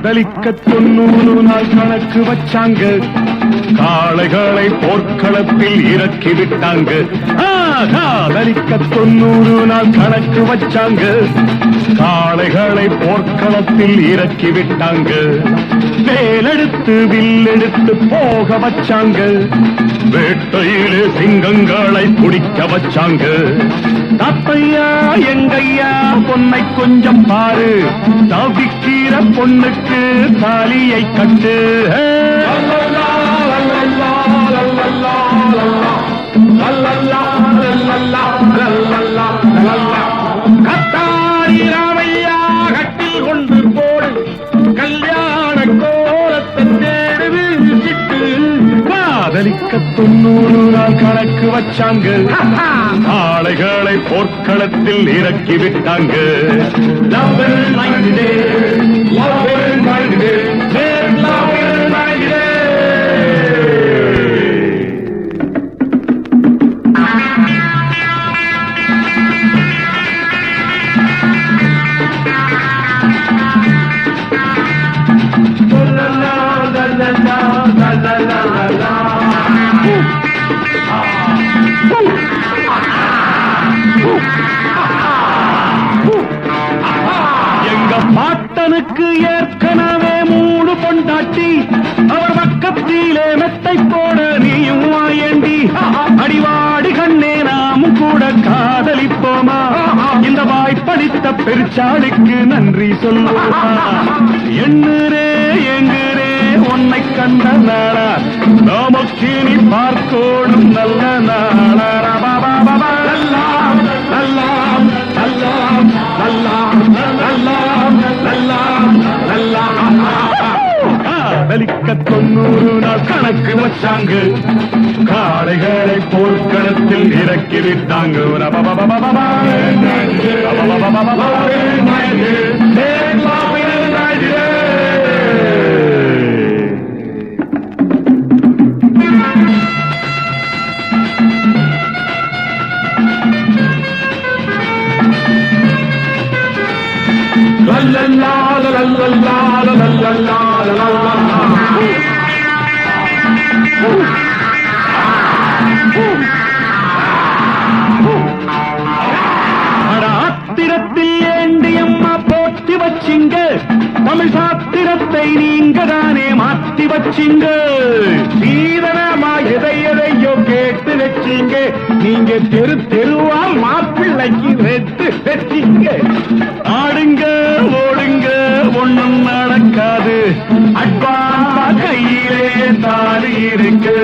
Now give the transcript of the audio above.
காதலிக்க 90 நாள் கணக்கு வச்சாங்க, காளைகளை போர்க்களத்தில் இறக்கி விட்டாங்க. காதலிக்க 90 நாள் கணக்கு வச்சாங்க, காளைகளை போர்க்களத்தில் இறக்கி விட்டாங்க. வேலெடுத்து வில்லெடுத்து போக வச்சாங்க, வேட்டையிலே சிங்கங்களை குடிக்க வச்சாங்க. தாத்தையா எங்கையா பொன்னை கொஞ்சம் பாரு, தவிக்கிற பொண்ணுக்கு தாலியை கட்டு. கத்தாரி ராமையா கட்டில் கொண்டு போடு, கல்யாண கோலத்தை தேடு சிட்டு. காதலிக்க 90 நாள் கணக்கு வச்சாங்க, ஆளைகளை போர்க்களத்தில் இறக்கி விட்டாங்க. எங்க பாட்டனுக்கு ஏற்கனவே 3 பொண்டாட்டி, அவர் பக்கத்திலே மெத்தை போட நீயும் வாயண்டி. அடிவாடி கண்ணே நாமும் கூட காதலிப்போமா, இந்த வாய்ப்பளித்த பெருச்சாளுக்கு நன்றி சொல்லுவோமா. எண்ணுரே எங்குரே உன்னை கண்ட நாளா, நமக்கு நீ பார்க்கோடும் நல்ல நாளா. காதலிக்க 90 நாள் கணக்கு வச்சாங்க, காளைகளை போர்க்களத்தில் இறக்கி விட்டாங்க. ஆத்திரத்தில் ஏண்டியம்மா போற்றி வச்சிங்க, தமிழ் சாத்திரத்தை நீங்க தானே மாற்றி வச்சிங்க. சீதனமா எதையோ கேட்டு வச்சிங்க, நீங்க தெரு தெருவா மாப்பிள்ளைக்கு வெட்டு வச்சிங்க. ஆடுங்க ஓடுங்க ஒண்ணும் நடக்காது, அட்வான்ஸா கையிலே தாலி இருக்கு.